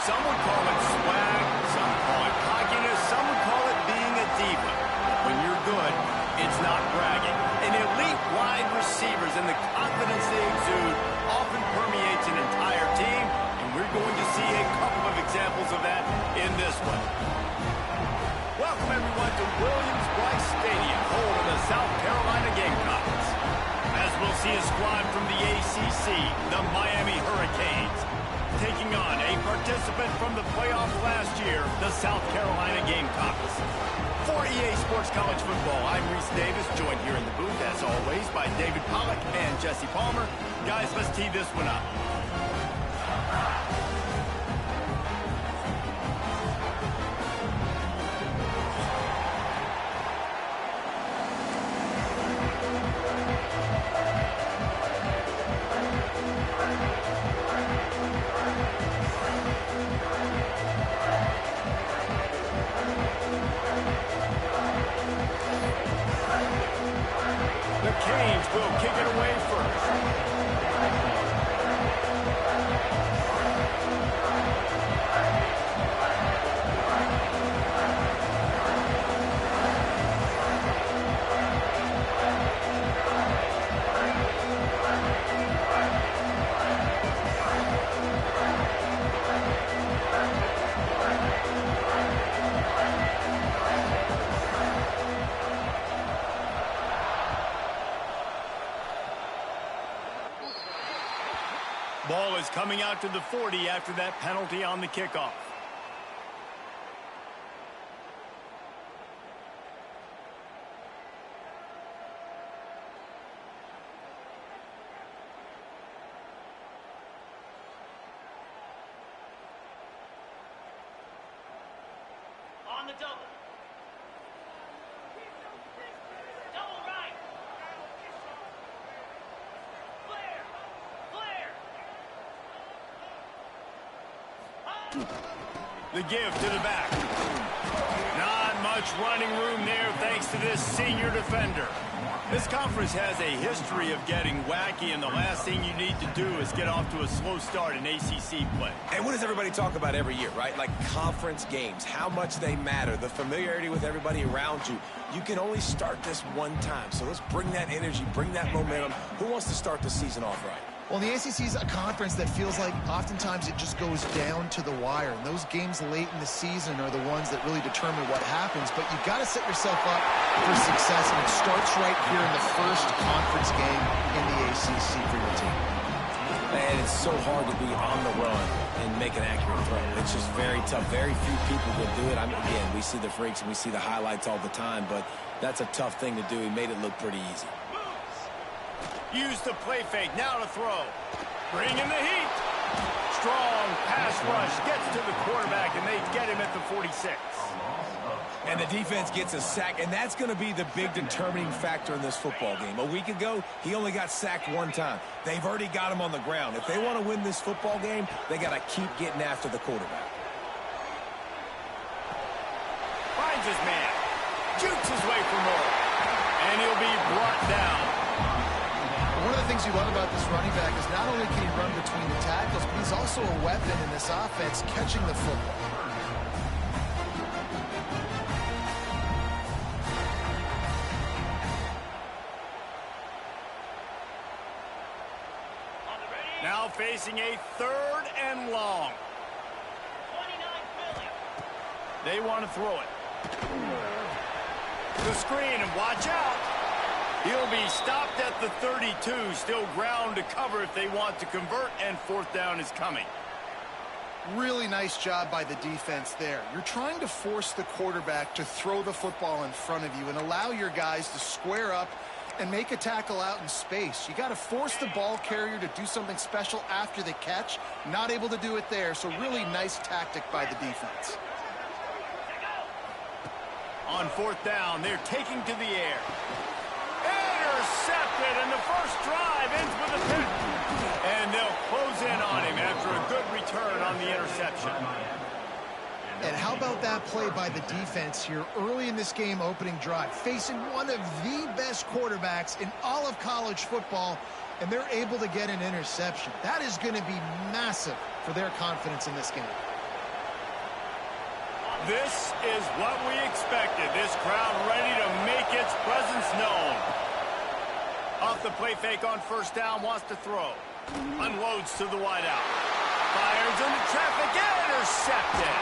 Some would call it swag, some call it cockiness, some would call it being a diva. When you're good, it's not bragging. And elite wide receivers and the confidence they exude often permeates an entire team, and we're going to see a couple of examples of that in this one. Welcome, everyone, to Williams-Brice Stadium, home of the South Carolina Gamecocks. As we'll see a squad from the ACC, the Miami Hurricanes, taking on a participant from the playoffs last year, the South Carolina Gamecocks. For EA Sports College Football, I'm Reese Davis, joined here in the booth, as always, by David Pollack and Jesse Palmer. Guys, let's tee this one up. The Canes will kick it away first. Ball is coming out to the 40 after that penalty on the kickoff. On the double. Double right. Flare. The give to the back. Not much running room there thanks to this senior defender. This conference has a history of getting wacky, and the last thing you need to do is get off to a slow start in ACC play. And what does everybody talk about every year, right? Like conference games, how much they matter, the familiarity with everybody around you. You can only start this one time, so let's bring that energy, bring that momentum. Who wants to start the season off right? Well, the ACC is a conference that feels like oftentimes it just goes down to the wire. And those games late in the season are the ones that really determine what happens. But you've got to set yourself up for success, and it starts right here in the first conference game in the ACC for your team. Man, it's so hard to be on the run and make an accurate throw. It's just very tough. Very few people will do it. I mean, again, we see the freaks and we see the highlights all the time, but that's a tough thing to do. He made it look pretty easy. Use the play fake, now to throw. Bring in the heat. Strong pass rush, gets to the quarterback, and they get him at the 46. And the defense gets a sack, and that's going to be the big determining factor in this football game. A week ago, he only got sacked one time. They've already got him on the ground. If they want to win this football game, they got to keep getting after the quarterback. Finds his man. Jukes his way for more. And he'll be brought down. One of the things you love about this running back is not only can he run between the tackles, but he's also a weapon in this offense, catching the football. Now facing a 3rd and long. 29 Philly. They want to throw it. The screen, and watch out. He'll be stopped at the 32, still ground to cover if they want to convert, and 4th down is coming. Really nice job by the defense there. You're trying to force the quarterback to throw the football in front of you and allow your guys to square up and make a tackle out in space. You got to force the ball carrier to do something special after the catch. Not able to do it there, so really nice tactic by the defense. On 4th down, they're taking to the air. Intercepted, and the first drive ends with a pick. And they'll close in on him after a good return on the interception. And how about that play by the defense here early in this game opening drive, facing one of the best quarterbacks in all of college football, and they're able to get an interception. That is going to be massive for their confidence in this game. This is what we expected. This crowd ready to make its presence known. Off the play fake on first down, wants to throw. Unloads to the wideout. Fires into traffic, intercepted.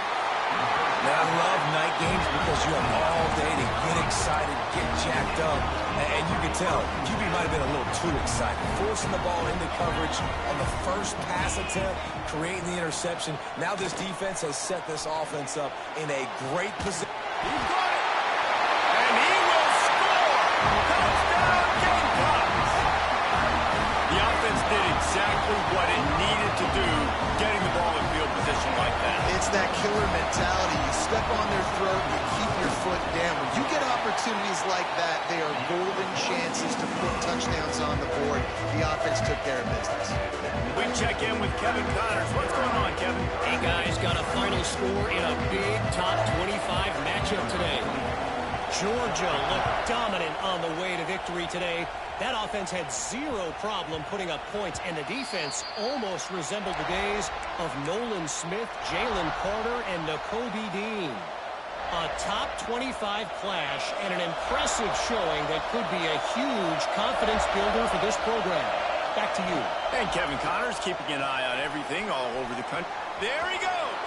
Man, I love night games because you have all day to get excited, get jacked up. And you can tell, QB might have been a little too excited. Forcing the ball into coverage on the first pass attempt, creating the interception. Now this defense has set this offense up in a great position. He's got it. And he will score. Touchdown, Gamecocks. The offense did exactly what it needed to do, getting the ball in field position like that. It's that killer mentality. You step on their throat, you keep your foot down. When you get opportunities like that, they are golden chances to put touchdowns on the board. The offense took care of business. We check in with Kevin Connors. What's going on, Kevin? Hey, guys, got a final score in a big top 25 matchup today. Georgia looked dominant on the way to victory today. That offense had zero problem putting up points, and the defense almost resembled the days of Nolan Smith, Jalen Carter, and Nakobe Dean. A top 25 clash and an impressive showing that could be a huge confidence builder for this program. Back to you. And Kevin Connors keeping an eye on everything all over the country. There he goes.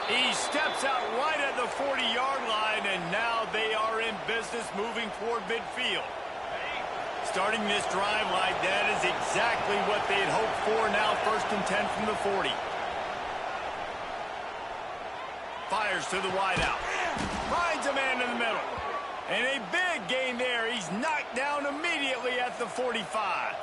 He steps out right at the 40-yard line, and now they are in business moving toward midfield. Starting this drive like that is exactly what they had hoped for. Now 1st and 10 from the 40. Fires to the wideout. Finds a man in the middle. And a big gain there. He's knocked down immediately at the 45.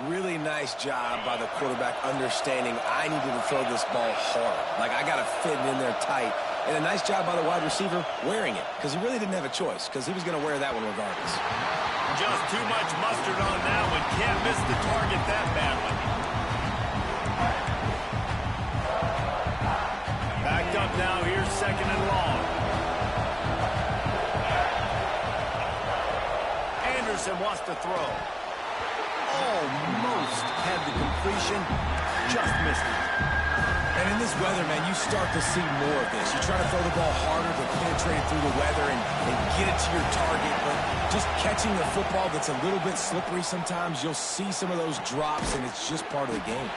Really nice job by the quarterback understanding I needed to throw this ball hard. Like, I got to fit it in there tight. And a nice job by the wide receiver wearing it, because he really didn't have a choice, because he was going to wear that one regardless. Just too much mustard on that one. Can't miss the target that badly. Backed up now. Here's 2nd and long. Anderson wants to throw. Almost had the completion, just missed it. And in this weather, man, you start to see more of this. You try to throw the ball harder to penetrate it through the weather and get it to your target, but just catching the football that's a little bit slippery sometimes, you'll see some of those drops, and it's just part of the game.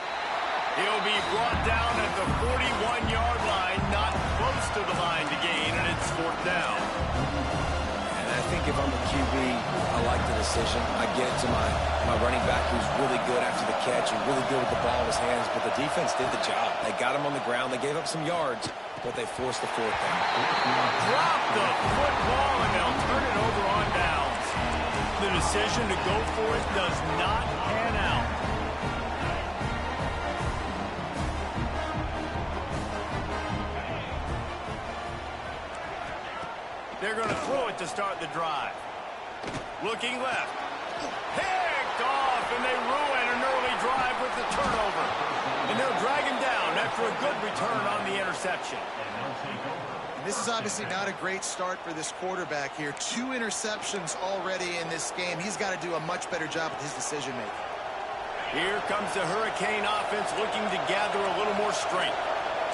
He'll be brought down at the 41-yard line, not close to the line to gain, and it's 4th down. I think if I'm a QB, I like the decision. I get it to my running back who's really good after the catch and really good with the ball in his hands, but the defense did the job. They got him on the ground. They gave up some yards, but they forced the 4th down. Drop the football, and they'll turn it over on downs. The decision to go for it does not pan out. They're going to throw it to start the drive. Looking left. Picked off, and they ruin an early drive with the turnover. And they'll drag him down after a good return on the interception. This is obviously not a great start for this quarterback here. 2 interceptions already in this game. He's got to do a much better job with his decision-making. Here comes the Hurricane offense looking to gather a little more strength.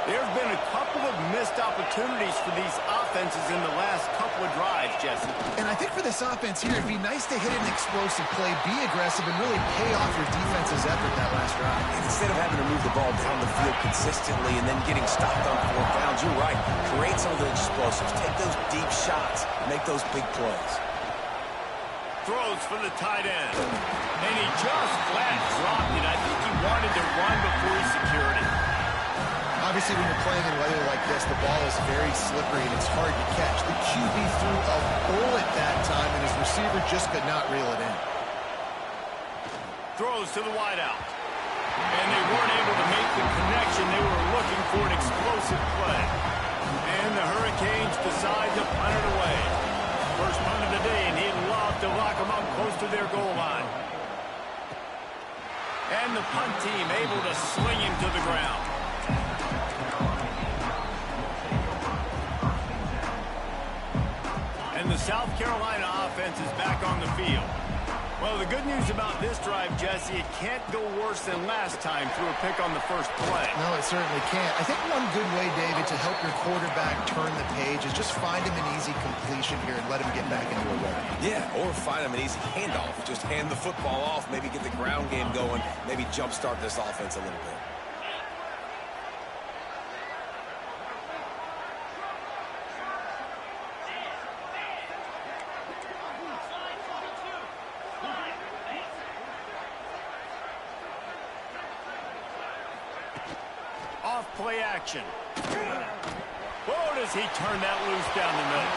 There's been a couple of missed opportunities for these offenses in the last couple of drives, Jesse. And I think for this offense here, it'd be nice to hit an explosive play, be aggressive, and really pay off your defense's effort that last drive. Instead of having to move the ball down the field consistently and then getting stopped on 4th downs, you're right. Create some of the explosives. Take those deep shots. Make those big plays. Throws for the tight end. And he just flat dropped it. I think he wanted to run before he secured it. Obviously, when you're playing in weather like this, the ball is very slippery and it's hard to catch. The QB threw a bullet that time, and his receiver just could not reel it in. Throws to the wideout. And they weren't able to make the connection. They were looking for an explosive play. And the Hurricanes decide to punt it away. First punt of the day, and he'd love to lock them up close to their goal line. And the punt team able to sling him to the ground. And the South Carolina offense is back on the field. Well, the good news about this drive, Jesse, it can't go worse than last time through a pick on the first play. No, it certainly can't. I think one good way, David, to help your quarterback turn the page is just find him an easy completion here and let him get back into a rhythm. Yeah, or find him an easy handoff. Just hand the football off, maybe get the ground game going, maybe jumpstart this offense a little bit. Play action. Whoa, does he turn that loose down the middle.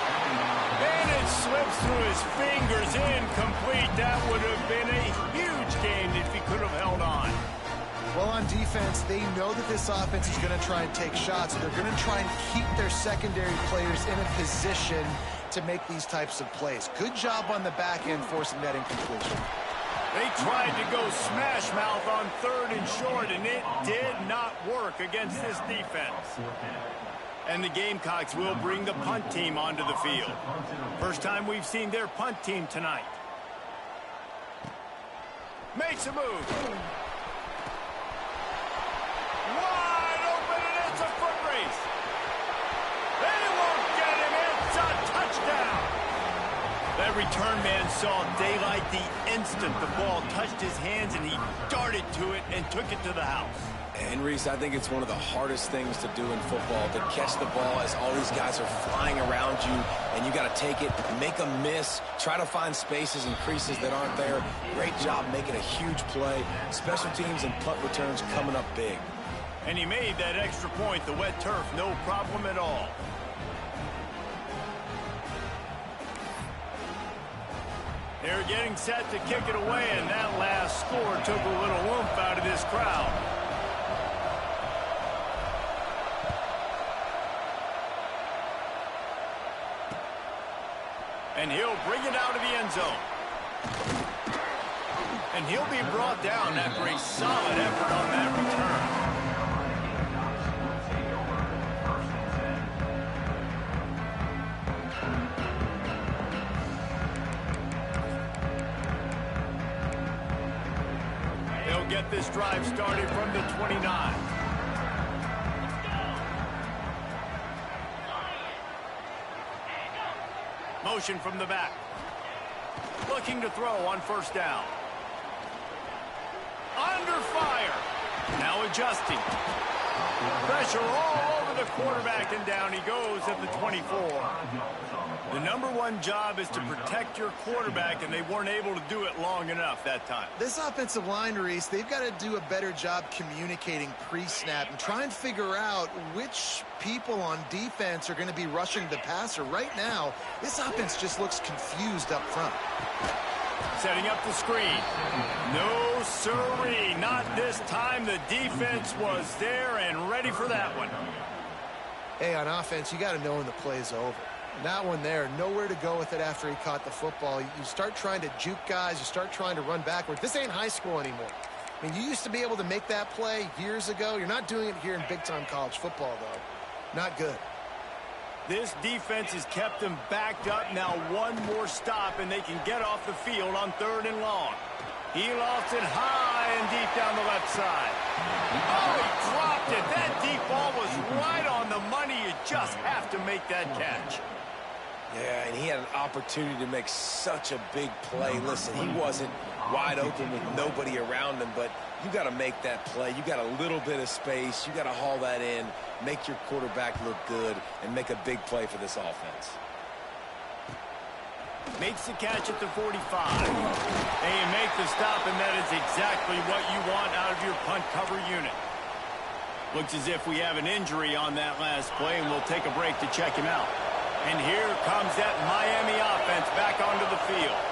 And it slips through his fingers, incomplete. That would have been a huge gain if he could have held on. Well, on defense, they know that this offense is going to try and take shots, so they're going to try and keep their secondary players in a position to make these types of plays. Good job on the back end forcing that incompletion. They tried to go smash mouth on 3rd and short, and it did not work against this defense. And the Gamecocks will bring the punt team onto the field. First time we've seen their punt team tonight. Makes a move. Wide open, and it's a foot race. They won't get him. It's a touchdown. That return man saw daylight the instant the ball touched his hands, and he darted to it and took it to the house. And, Reese, I think it's one of the hardest things to do in football, to catch the ball as all these guys are flying around you, and you got to take it, make a miss, try to find spaces and creases that aren't there. Great job making a huge play. Special teams and punt returns coming up big. And he made that extra point, the wet turf, no problem at all. They're getting set to kick it away, and that last score took a little oomph out of this crowd. And he'll bring it out of the end zone. And he'll be brought down after a solid effort on that return. Get this drive started from the 29. Motion from the back. Looking to throw on first down. Under fire. Now adjusting. Pressure all over the quarterback, and down he goes at the 24. The number one job is to protect your quarterback, and they weren't able to do it long enough that time. This offensive line, Reese, they've got to do a better job communicating pre-snap and try and figure out which people on defense are going to be rushing the passer. Right now, this offense just looks confused up front. Setting up the screen. No siree, not this time. The defense was there and ready for that one. Hey, on offense, you got to know when the play's over. That one there, nowhere to go with it after he caught the football. You start trying to juke guys. You start trying to run backward. This ain't high school anymore. I mean, you used to be able to make that play years ago. You're not doing it here in big-time college football, though. Not good. This defense has kept them backed up. Now one more stop, and they can get off the field on 3rd and long. He lofts it high and deep down the left side. Oh, he dropped it. That deep ball was right on the money. You just have to make that catch. Yeah, and he had an opportunity to make such a big play. Listen, he wasn't wide open with nobody around him, but you got to make that play. You got a little bit of space. You got to haul that in, make your quarterback look good, and make a big play for this offense. Makes the catch at the 45. They make the stop, and that is exactly what you want out of your punt cover unit. Looks as if we have an injury on that last play, and we'll take a break to check him out. And here comes that Miami offense back onto the field.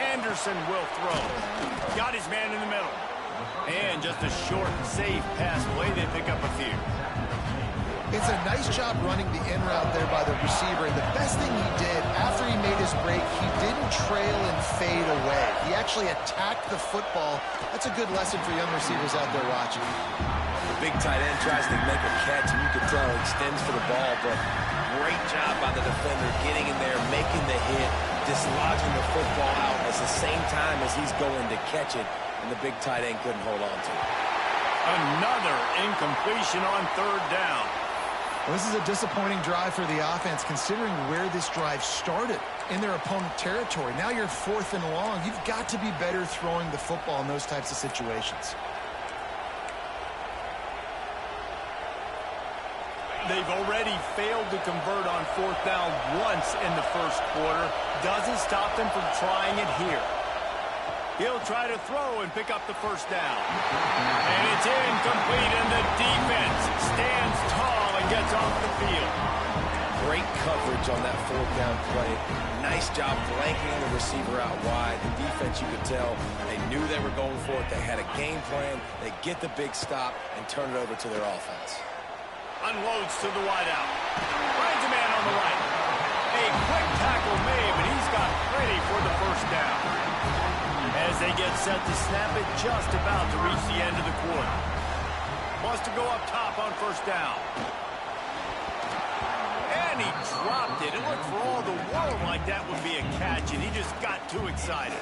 Anderson will throw. Got his man in the middle. And just a short, safe pass play. They pick up a few. It's a nice job running the in route there by the receiver. And the best thing he did after he made his break, he didn't trail and fade away. He actually attacked the football. That's a good lesson for young receivers out there watching. The big tight end tries to make a catch, and you can tell he extends for the ball, but great job by the defender getting in there, making the hit, dislodging the football out at the same time as he's going to catch it, and the big tight end couldn't hold on to it. Another incompletion on third down. Well, this is a disappointing drive for the offense, considering where this drive started, in their opponent territory. Now you're 4th and long. You've got to be better throwing the football in those types of situations. They've already failed to convert on 4th down once in the first quarter. Doesn't stop them from trying it here. He'll try to throw and pick up the first down. And it's incomplete, and the defense stands tall and gets off the field. Great coverage on that 4th down play. Nice job blanking the receiver out wide. The defense, you could tell, they knew they were going for it. They had a game plan. They get the big stop and turn it over to their offense. Unloads to the wideout. Finds a man on the right. A quick tackle made, but he's got plenty for the first down. As they get set to snap it, just about to reach the end of the quarter. Wants to go up top on first down. And he dropped it. It looked for all the world like that would be a catch, and he just got too excited.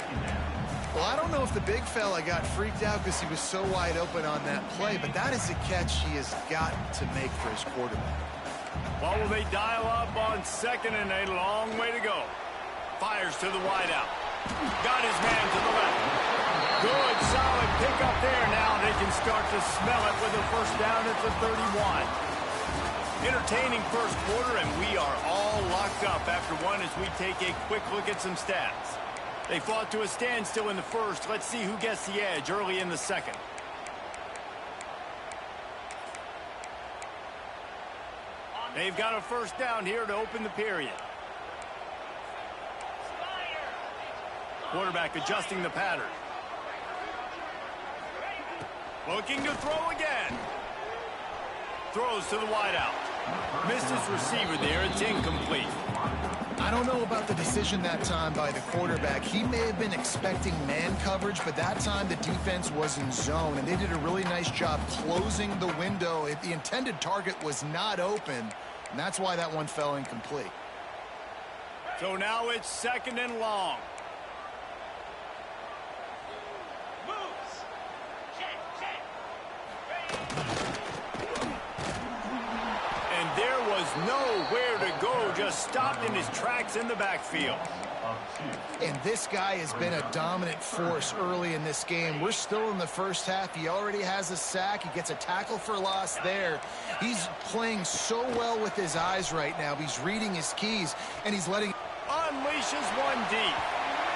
Well, I don't know if the big fella got freaked out because he was so wide open on that play, but that is a catch he has got to make for his quarterback. Well, will they dial up on 2nd and a long way to go? Fires to the wideout. Got his man to the left. Good, solid pick up there. Now they can start to smell it with a first down at the 31. Entertaining first quarter, and we are all locked up after one as we take a quick look at some stats. They fought to a standstill in the first. Let's see who gets the edge early in the second. They've got a first down here to open the period. Quarterback adjusting the pattern. Looking to throw again. Throws to the wideout. Missed his receiver there. It's incomplete. I don't know about the decision that time by the quarterback. He may have been expecting man coverage, but that time the defense was in zone, and they did a really nice job closing the window. The intended target was not open, and that's why that one fell incomplete. So now it's 2nd and long. Moves. Check. And there was nowhere to go, just stopped in his tracks in the backfield. And this guy has been a dominant force early in this game. We're still in the first half. He already has a sack. He gets a tackle for loss there. He's playing so well with his eyes right now. He's reading his keys, and he's letting... Unleashes one deep.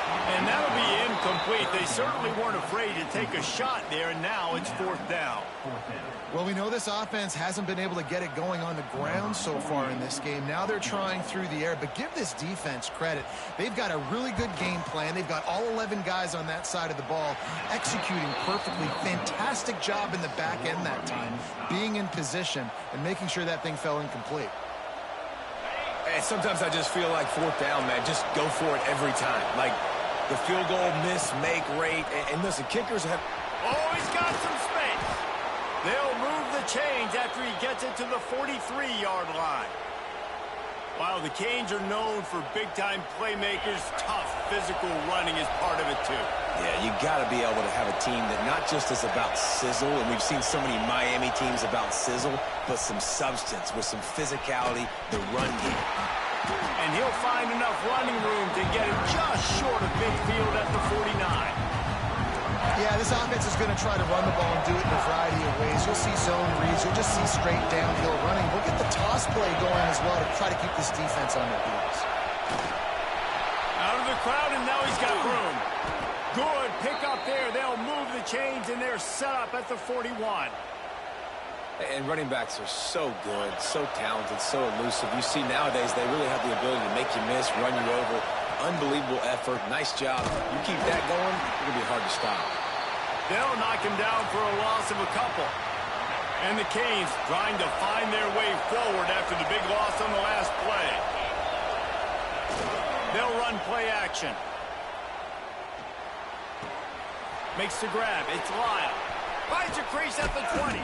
And that'll be incomplete. They certainly weren't afraid to take a shot there, and now it's 4th down. Well, we know this offense hasn't been able to get it going on the ground so far in this game. Now they're trying through the air, but give this defense credit. They've got a really good game plan. They've got all 11 guys on that side of the ball executing perfectly. Fantastic job in the back end that time, being in position and making sure that thing fell incomplete. And sometimes I just feel like 4th down, man, just go for it every time. Like the field goal miss-make rate. And listen, kickers have... Oh, he's got some space. They'll move the chains after he gets it to the 43-yard line. While the Canes are known for big-time playmakers, tough physical running is part of it, too. Yeah, you got to be able to have a team that not just is about sizzle, and we've seen so many Miami teams about sizzle, but some substance with some physicality, the run game. And he'll find enough running room to get it just short of midfield at the 49. Yeah, this offense is going to try to run the ball and do it in a variety of ways. You'll see zone reads. You'll just see straight downhill running. We'll get the toss play going as well to try to keep this defense on their heels. Out of the crowd, and now he's got room. Good pick up there. They'll move the chains, and they're set up at the 41. And running backs are so good, so talented, so elusive. You see nowadays they really have the ability to make you miss, run you over. Unbelievable effort. Nice job. You keep that going, it'll be hard to stop. They'll knock him down for a loss of a couple. And the Canes trying to find their way forward after the big loss on the last play. They'll run play action. Makes the grab. It's Lyle. Finds a crease at the 20.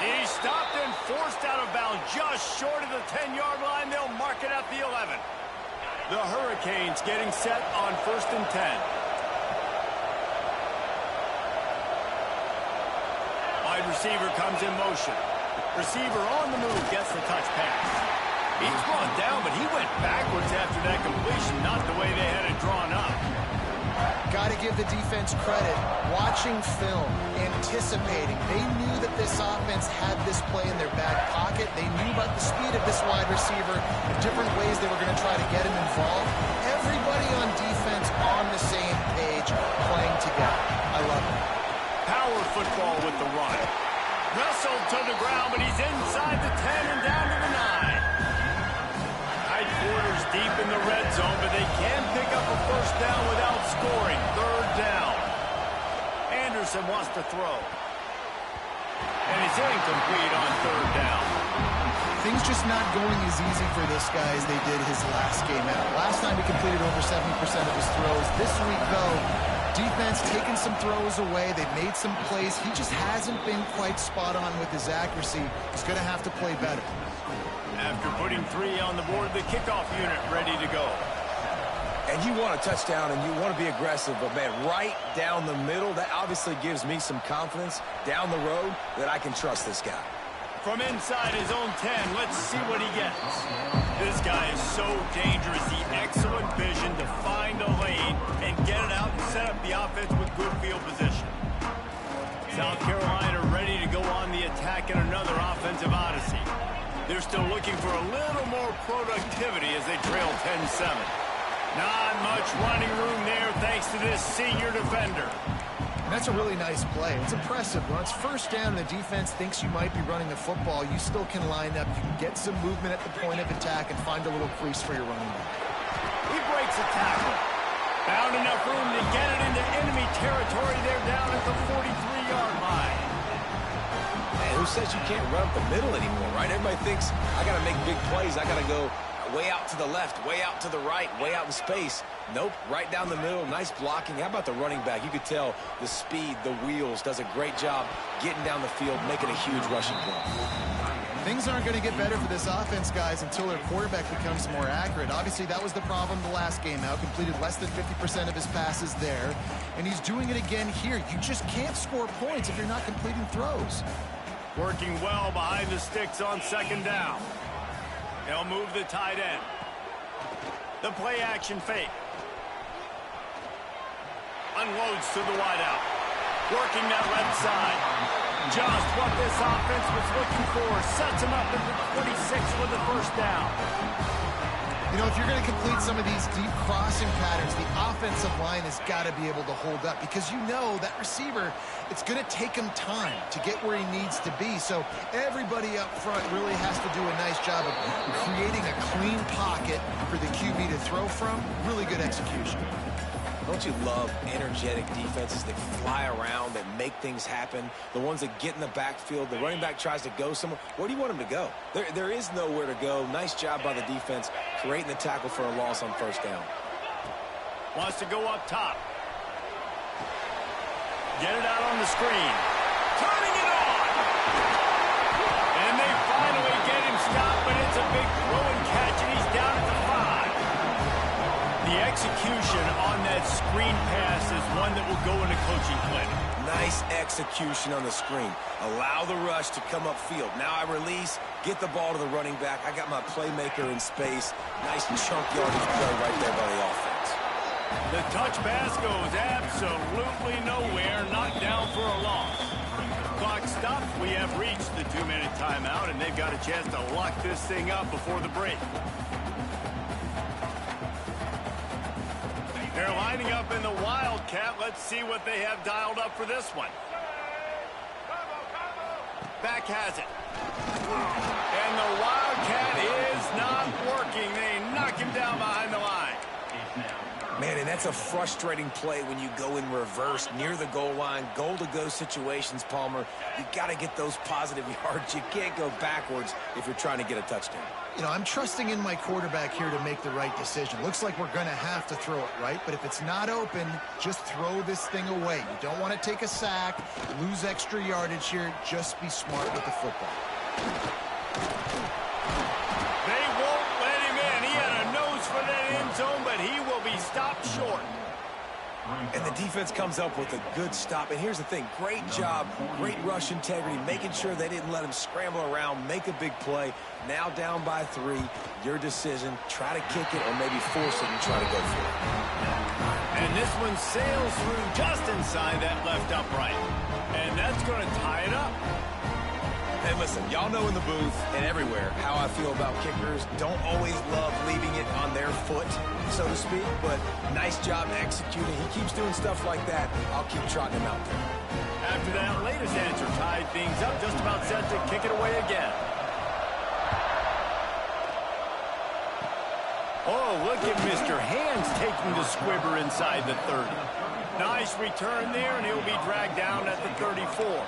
He's stopped and forced out of bounds just short of the 10-yard line. They'll mark it at the 11. The Hurricanes getting set on 1st and 10. Wide receiver comes in motion. Receiver on the move, gets the touch pass. He's brought down, but he went backwards after that completion, not the way they had it drawn up. Got to give the defense credit. Watching film, anticipating. They knew that this offense had this play in their back pocket. They knew about the speed of this wide receiver, the different ways they were going to try to get him involved. Everybody on defense on the same page, playing together. I love it. Power football with the run. Wrestled to the ground, but he's inside the 10 and down to the 9. Tight quarters deep in the red zone, but they can pick up a first down without scoring. 3rd down. Anderson wants to throw. And it's incomplete on 3rd down. Things just not going as easy for this guy as they did his last game out. Last time he completed over 70% of his throws. This week, though, defense taking some throws away. They've made some plays. He just hasn't been quite spot on with his accuracy. He's going to have to play better. After putting 3 on the board, the kickoff unit ready to go. And you want a touchdown and you want to be aggressive, but man, right down the middle, that obviously gives me some confidence down the road that I can trust this guy. From inside his own 10, let's see what he gets. This guy is so dangerous. The excellent vision to find a lane and get it out and set up the offense with good field position. South Carolina ready to go on the attack in another offensive odyssey. They're still looking for a little more productivity as they trail 10-7. Not much running room there thanks to this senior defender. That's a really nice play. It's impressive. When it's first down and the defense thinks you might be running the football, you still can line up. You can get some movement at the point of attack and find a little crease for your running back. He breaks a tackle. Found enough room to get it into enemy territory. They're down at the 43-yard line. Man, who says you can't run up the middle anymore, right? Everybody thinks, I got to make big plays. I got to go way out to the left, way out to the right, way out in space. Nope, right down the middle. Nice blocking. How about the running back? You could tell the speed, the wheels, does a great job getting down the field, making a huge rushing play. Things aren't going to get better for this offense, guys, until their quarterback becomes more accurate. Obviously, that was the problem the last game out. Completed less than 50% of his passes there, and he's doing it again here. You just can't score points if you're not completing throws. Working well behind the sticks on 2nd down. They'll move the tight end. The play action fake. Unloads to the wideout. Working that left side. Just what this offense was looking for. Sets him up at the 26 with the first down. You know, if you're going to complete some of these deep crossing patterns, the offensive line has got to be able to hold up because you know that receiver, it's going to take him time to get where he needs to be. So everybody up front really has to do a nice job of creating a clean pocket for the QB to throw from. Really good execution. Don't you love energetic defenses that fly around, that make things happen? The ones that get in the backfield, the running back tries to go somewhere. Where do you want him to go? There is nowhere to go. Nice job by the defense, creating the tackle for a loss on 1st down. Wants to go up top. Get it out on the screen. Turning it on! And they finally get him stopped, but it's a big throw and catch, and he's down at the 5. The execution on that screen pass is one that will go in a coaching clinic. Nice execution on the screen. Allow the rush to come upfield. Now I release, get the ball to the running back. I got my playmaker in space. Nice chunk yardage play right there by the offense. The touch pass goes absolutely nowhere. Knocked down for a loss. Clock stops. We have reached the 2-minute timeout, and they've got a chance to lock this thing up before the break. They're lining up in the Wildcat. Let's see what they have dialed up for this one. Back has it. And the Wildcat is not working. They knock him down behind the line. Man, and that's a frustrating play when you go in reverse near the goal line, goal-to-go situations, Palmer. You got to get those positive yards. You can't go backwards if you're trying to get a touchdown. You know, I'm trusting in my quarterback here to make the right decision. Looks like we're going to have to throw it, right? But if it's not open, just throw this thing away. You don't want to take a sack, lose extra yardage here. Just be smart with the football. They won't let him in. He had a nose for that end zone. And the defense comes up with a good stop. And here's the thing, great job, great rush integrity, making sure they didn't let him scramble around, make a big play. Now down by 3, your decision, try to kick it or maybe force it and try to go for it. And this one sails through just inside that left upright. And that's going to tie it up. And listen, y'all know in the booth and everywhere how I feel about kickers. Don't always love leaving it on their foot, so to speak, but nice job executing. He keeps doing stuff like that. I'll keep trotting him out there. After that latest answer tied things up, just about set to kick it away again. Oh, look at Mr. Hands taking the squibber inside the 30. Nice return there, and he'll be dragged down at the 34.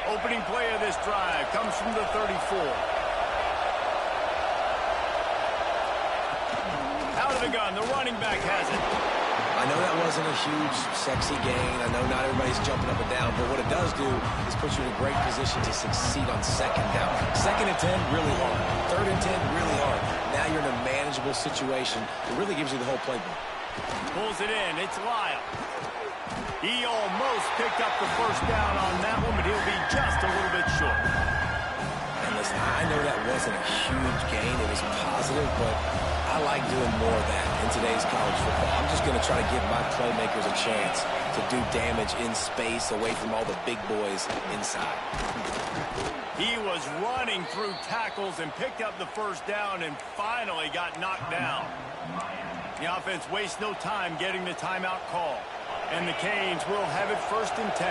Opening play of this drive comes from the 34. Out of the gun, the running back has it. I know that wasn't a huge, sexy gain. I know not everybody's jumping up and down, but what it does do is put you in a great position to succeed on second down. 2nd and 10, really hard. 3rd and 10, really hard. Now you're in a manageable situation. It really gives you the whole playbook. Pulls it in. It's Lyle. He almost picked up the first down on that one, but he'll be just a little bit short. And listen, I know that wasn't a huge gain. It was positive, but I like doing more of that in today's college football. I'm just going to try to give my playmakers a chance to do damage in space away from all the big boys inside. He was running through tackles and picked up the first down and finally got knocked down. The offense wastes no time getting the timeout call. And the Canes will have it 1st and 10.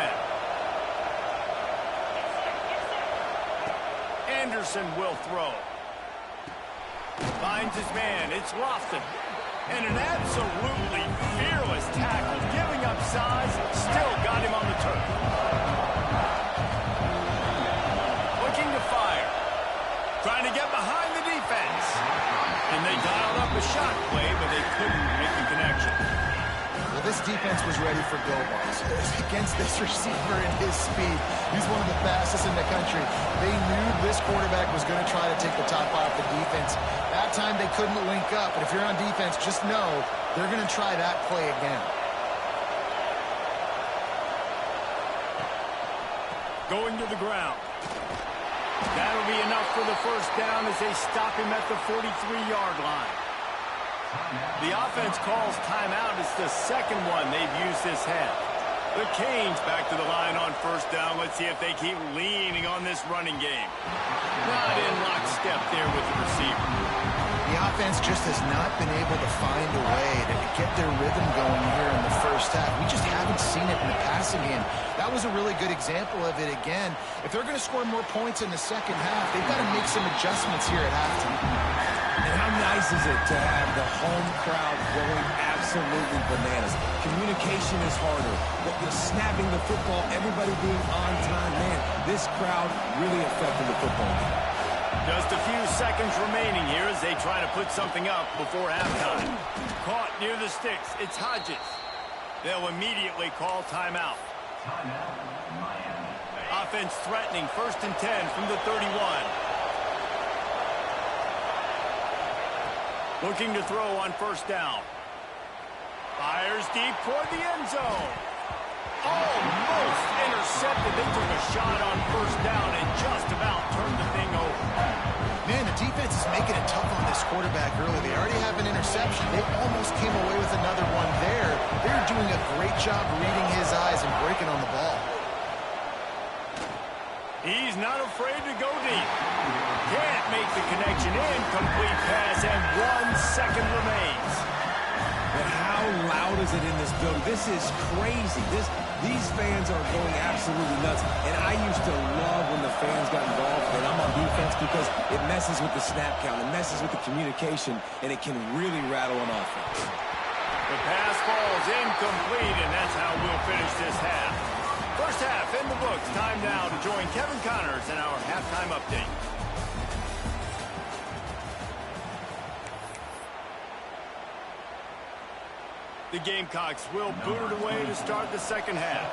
Anderson will throw. Finds his man. It's Lofton. And an absolutely fearless tackle. Giving up size. Still got him on the turf. Looking to fire. Trying to get behind the defense. And they dialed up a shot play, but they couldn't make the connection. Well, this defense was ready for go balls. Against this receiver and his speed, he's one of the fastest in the country. They knew this quarterback was going to try to take the top off the defense. That time they couldn't link up, but if you're on defense, just know they're going to try that play again. Going to the ground. That'll be enough for the first down as they stop him at the 43-yard line. The offense calls timeout. It's the second one they've used this half. The Canes back to the line on first down. Let's see if they keep leaning on this running game. Not in lockstep there with the receiver. The offense just has not been able to find a way to get their rhythm going here in the first half. We just haven't seen it in the passing game. That was a really good example of it again. If they're going to score more points in the second half, they've got to make some adjustments here at halftime. And how nice is it to have the home crowd going absolutely bananas? Communication is harder. But you're snapping the football, everybody being on time. Man, this crowd really affected the football game. Just a few seconds remaining here as they try to put something up before halftime. Caught near the sticks. It's Hodges. They'll immediately call timeout. Offense threatening 1st and 10 from the 31. Looking to throw on first down. Fires deep toward the end zone. Almost intercepted. They took a shot on first down and just about turned the thing over. Man, the defense is making it tough on this quarterback early. They already have an interception. They almost came away with another one there. They're doing a great job reading his eyes and breaking on the ball. He's not afraid to go deep. Can't make the connection. Incomplete pass, and 1 second remains. But how loud is it in this building? This is crazy. These fans are going absolutely nuts. And I used to love when the fans got involved when I'm on defense because it messes with the snap count. It messes with the communication, and it can really rattle an offense. The pass falls incomplete, and that's how we'll finish this half. First half in the books. Time now to join Kevin Connors in our halftime update. The Gamecocks will boot it away to start the second half.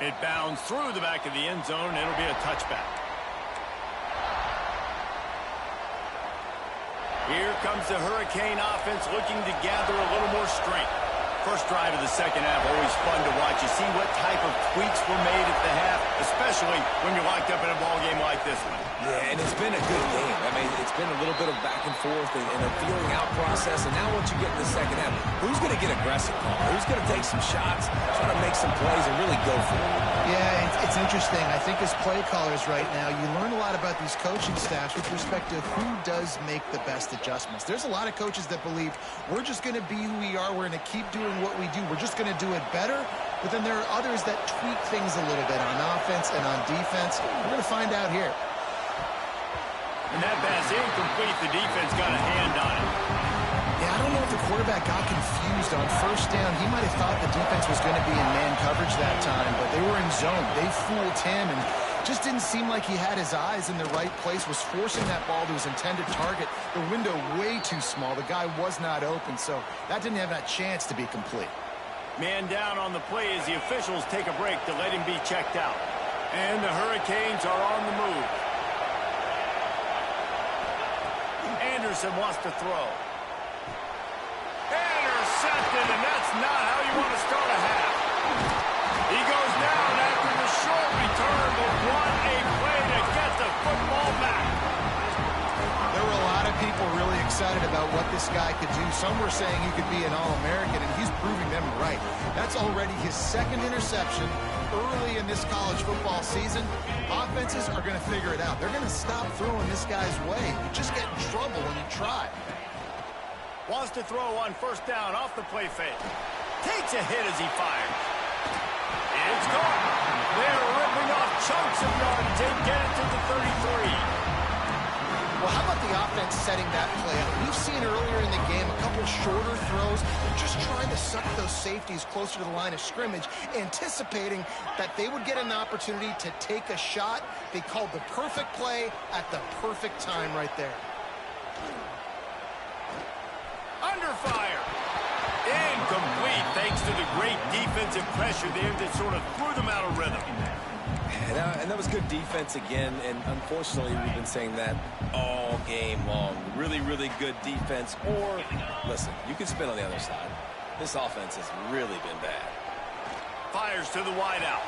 It bounds through the back of the end zone, and it'll be a touchback. Here comes the Hurricane offense looking to gather a little more strength. First drive of the second half, always fun to watch. You see what type of tweaks were made at the half, especially when you're locked up in a ball game like this one. Yeah, and it's been a good game. I mean, it's been a little bit of back and forth and a feeling out process. And now once you get in the second half, who's going to get aggressive, Paul? Who's going to take some shots, try to make some plays, and really go for it? Yeah, it's interesting. I think as play callers right now, you learn a lot about these coaching staffs with respect to who does make the best adjustments. There's a lot of coaches that believe we're just going to be who we are. We're going to keep doing what we do. We're just going to do it better. But then there are others that tweak things a little bit on offense and on defense. We're going to find out here. And that pass incomplete. The defense got a hand on it. Yeah, I don't know if the quarterback got confused on first down. He might have thought the defense was going to be in man coverage that time, but they were in zone. They fooled him and just didn't seem like he had his eyes in the right place, was forcing that ball to his intended target. The window way too small. The guy was not open, so that didn't have that chance to be complete. Man down on the play as the officials take a break to let him be checked out. And the Hurricanes are on the move. Anderson wants to throw. Intercepted, and that's not how you want to start a half. He goes down after the short return, but what a play to get the football back. There were a lot of people really excited about what this guy could do. Some were saying he could be an All-American, and he's proving them right. That's already his second interception early in this college football season. Offenses are going to figure it out. They're going to stop throwing this guy's way. You just get in trouble when you try. Wants to throw on first down off the play fake. Takes a hit as he fires. It's gone. They're ripping off chunks of yardage and get it to the 33. Well, how about the offense setting that play up? We've seen earlier in the game a couple shorter throws. They're just trying to suck those safeties closer to the line of scrimmage, anticipating that they would get an opportunity to take a shot. They called the perfect play at the perfect time right there. Under fire. Incomplete thanks to the great defensive pressure there that sort of threw them out of rhythm. And that was good defense again, and unfortunately we've been saying that all game long. Really, really good defense, or, listen, you can spin on the other side. This offense has really been bad. Fires to the wideout.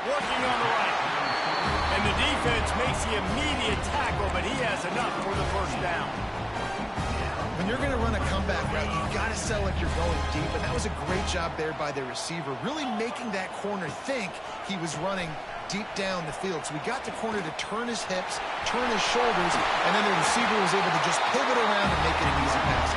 Working on the right. And the defense makes the immediate tackle, but he has enough for the first down. When you're going to run a comeback route, you've got to sell like you're going deep, and that was a great job there by the receiver, really making that corner think he was running deep down the field. So we got the corner to turn his hips, turn his shoulders, and then the receiver was able to just pivot around and make it an easy pass.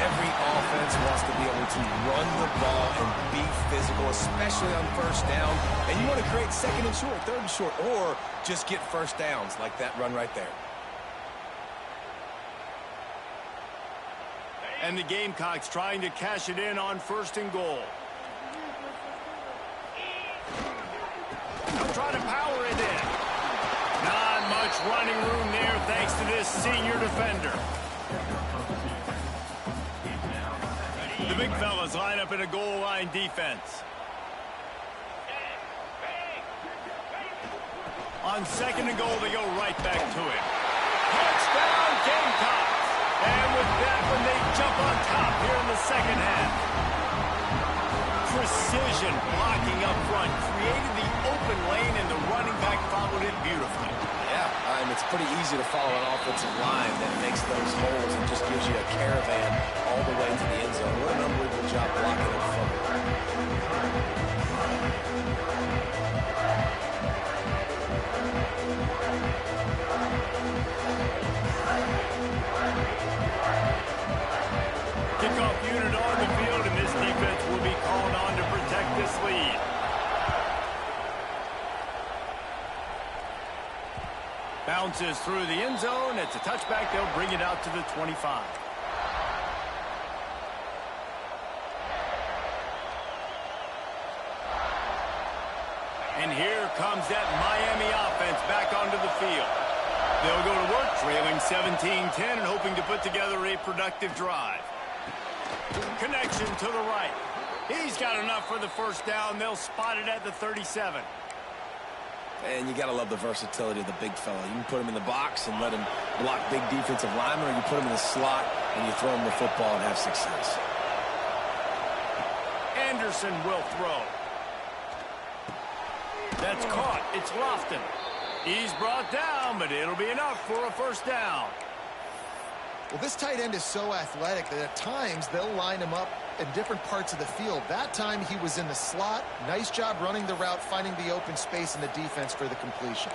Every offense wants to be able to run the ball and be physical, especially on first down. And you want to create second and short, third and short, or just get first downs like that run right there. And the Gamecocks trying to cash it in on first and goal. They'll try to power it in. Not much running room there thanks to this senior defender. The big fellas line up in a goal line defense. On second and goal, they go right back to it. Touchdown, Gamecocks! And with that one, they jump on top here in the second half. Precision blocking up front created the open lane, and the running back followed it beautifully. Yeah, it's pretty easy to follow an offensive line that makes those holes and just gives you a caravan all the way to the end zone. What an unbelievable job blocking up front. Kickoff unit on the field, and this defense will be called on to protect this lead. Bounces through the end zone. It's a touchback. They'll bring it out to the 25. And here comes that Miami offense back onto the field. They'll go to work, trailing 17-10 and hoping to put together a productive drive. Connection to the right. He's got enough for the first down. They'll spot it at the 37. And you got to love the versatility of the big fella. You can put him in the box and let him block big defensive linemen, or you put him in the slot and you throw him the football and have success. Anderson will throw. That's caught. It's Lofton. He's brought down, but it'll be enough for a first down. Well, this tight end is so athletic that at times they'll line him up in different parts of the field. That time he was in the slot. Nice job running the route, finding the open space in the defense for the completion.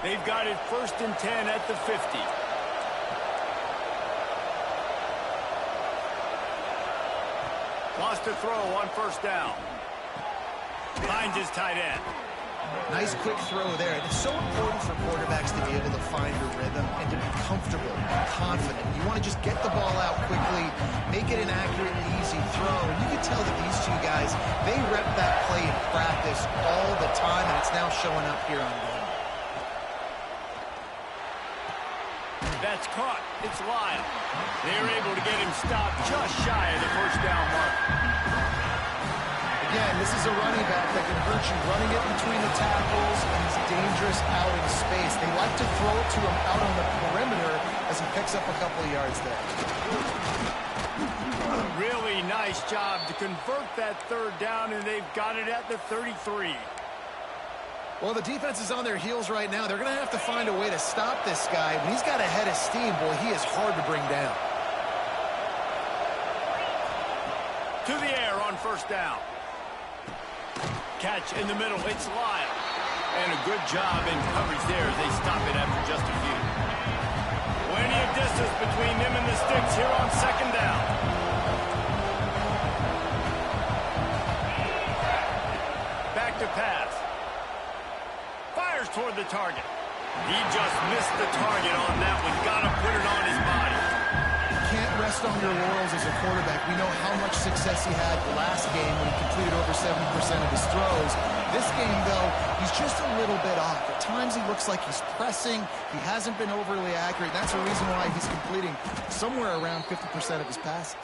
They've got it 1st and 10 at the 50. Wants to throw on first down. Finds his tight end. Nice quick throw there. And it's so important for quarterbacks to be able to find a rhythm and to be comfortable, confident. You want to just get the ball out quickly, make it an accurate and easy throw. And you can tell that these two guys, they rep that play in practice all the time, and it's now showing up here on game. That's caught. It's Lyle. They're able to get him stopped just shy of the first down mark. Again, this is a running back that can hurt you running it between the tackles, and he's dangerous out in space. They like to throw it to him out on the perimeter as he picks up a couple of yards there. Really nice job to convert that third down, and they've got it at the 33. Well, the defense is on their heels right now. They're going to have to find a way to stop this guy. When he's got a head of steam, boy, he is hard to bring down. To the air on first down. Catch in the middle. It's Lyle. And a good job in coverage there as they stop it after just a few. Plenty of distance between them and the sticks here on second down. Back to pass. Fires toward the target. He just missed the target on that one. Got to put it on his body. Can't rest on your laurels as a quarterback. We know how much success he had last game when he completed over 70% of his throws. This game, though, he's just a little bit off. At times he looks like he's pressing. He hasn't been overly accurate. That's the reason why he's completing somewhere around 50% of his passes.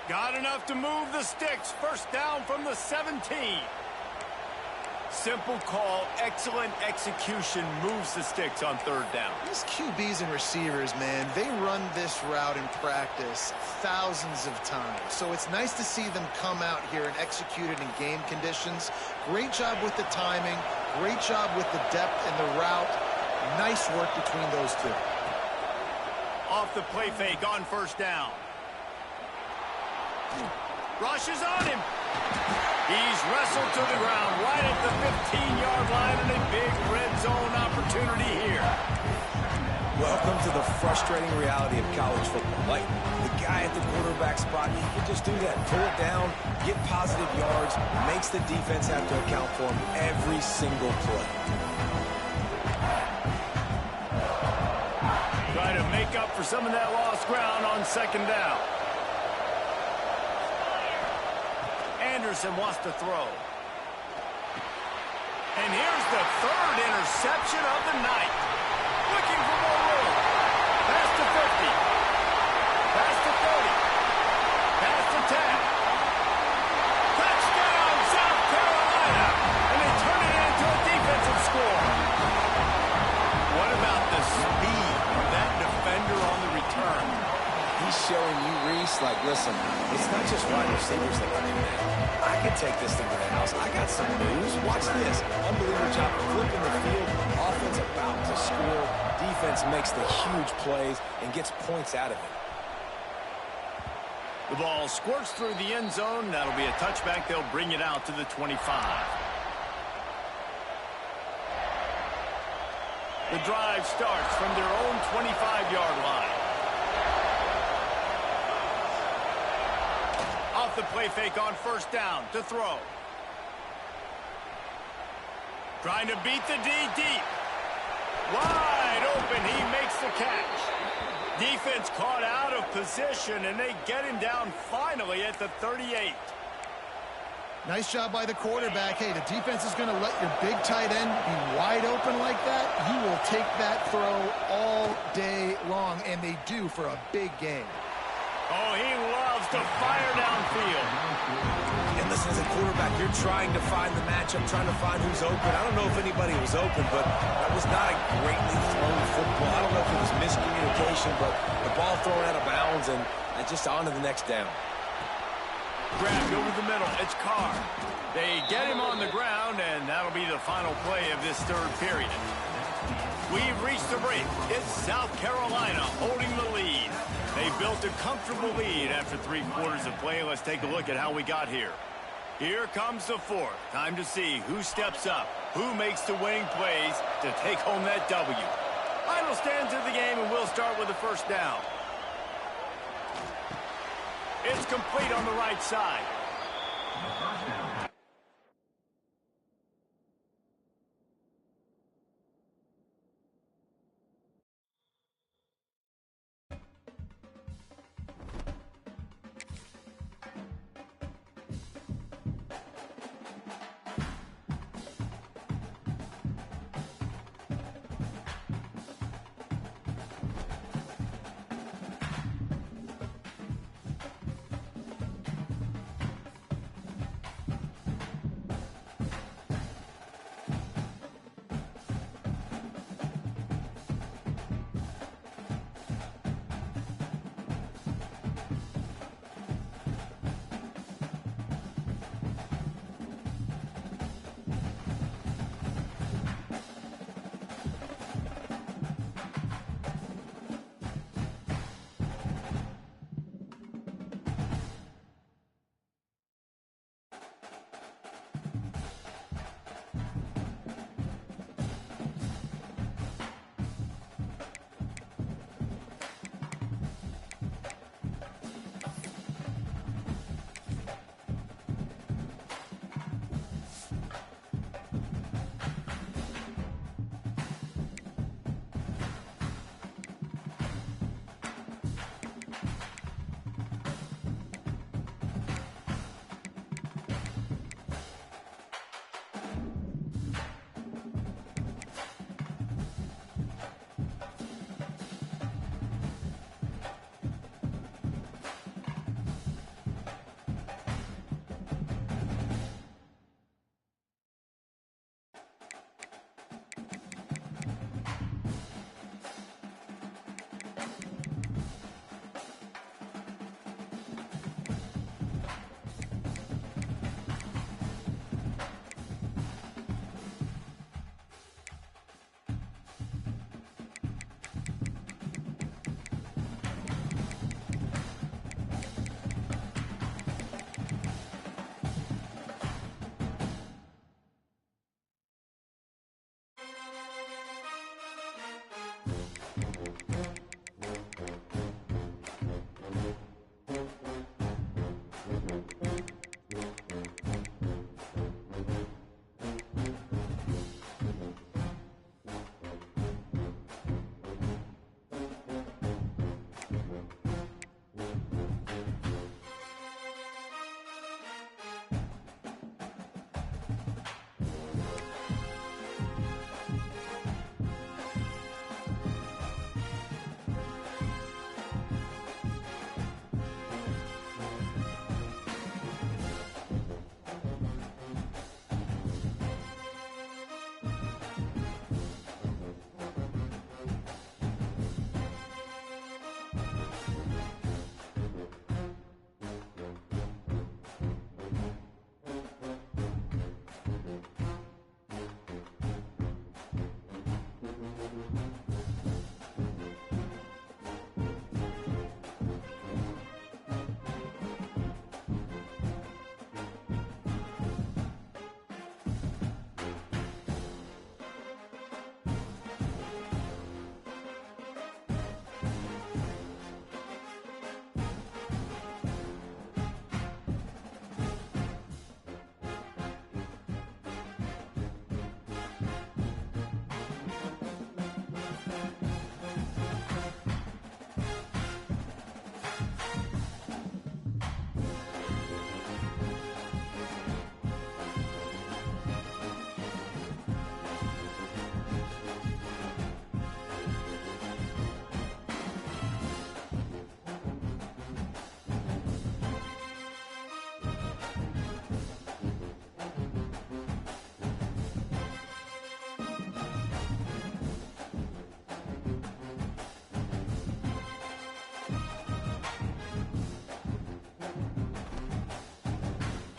Got enough to move the sticks. First down from the 17. Simple call, excellent execution, moves the sticks on third down. These QBs and receivers, man, they run this route in practice thousands of times. So it's nice to see them come out here and execute it in game conditions. Great job with the timing, great job with the depth and the route. Nice work between those two. Off the play fake on first down. Rushes on him. He's wrestled to the ground right at the 15-yard line, and a big red zone opportunity here. Welcome to the frustrating reality of college football. Like, the guy at the quarterback spot, he can just do that. Pull it down, get positive yards, makes the defense have to account for him every single play. Try to make up for some of that lost ground on second down. Anderson wants to throw. And here's the third interception of the night. Looking for more room. Pass to 50. Pass to 30. Pass to 10. Touchdown, South Carolina. And they turn it into a defensive score. What about the speed of that defender on the return? He's showing you, Reese, like, listen, it's not just wide receivers that are in there. I can take this thing to the house. I got some moves. Watch this. Unbelievable job flipping the field. Offense about to score. Defense makes the huge plays and gets points out of it. The ball squirts through the end zone. That'll be a touchback. They'll bring it out to the 25. The drive starts from their own 25-yard line. Off the play fake on first down to throw. Trying to beat the D deep. Wide open. He makes the catch. Defense caught out of position, and they get him down finally at the 38. Nice job by the quarterback. Hey, the defense is going to let your big tight end be wide open like that. You will take that throw all day long, and they do for a big game. Oh, he loves to fire downfield. And listen, as a quarterback, you're trying to find the matchup, trying to find who's open. I don't know if anybody was open, but that was not a greatly thrown football. I don't know if it was miscommunication, but the ball thrown out of bounds and just on to the next down. Grabbed over the middle. It's Carr. They get him on the ground, and that'll be the final play of this third period. We've reached the break. It's South Carolina holding the lead. They built a comfortable lead after 3 quarters of play. Let's take a look at how we got here. Here comes the fourth. Time to see who steps up, who makes the winning plays to take home that W. Final stands of the game, and we'll start with the first down. It's complete on the right side.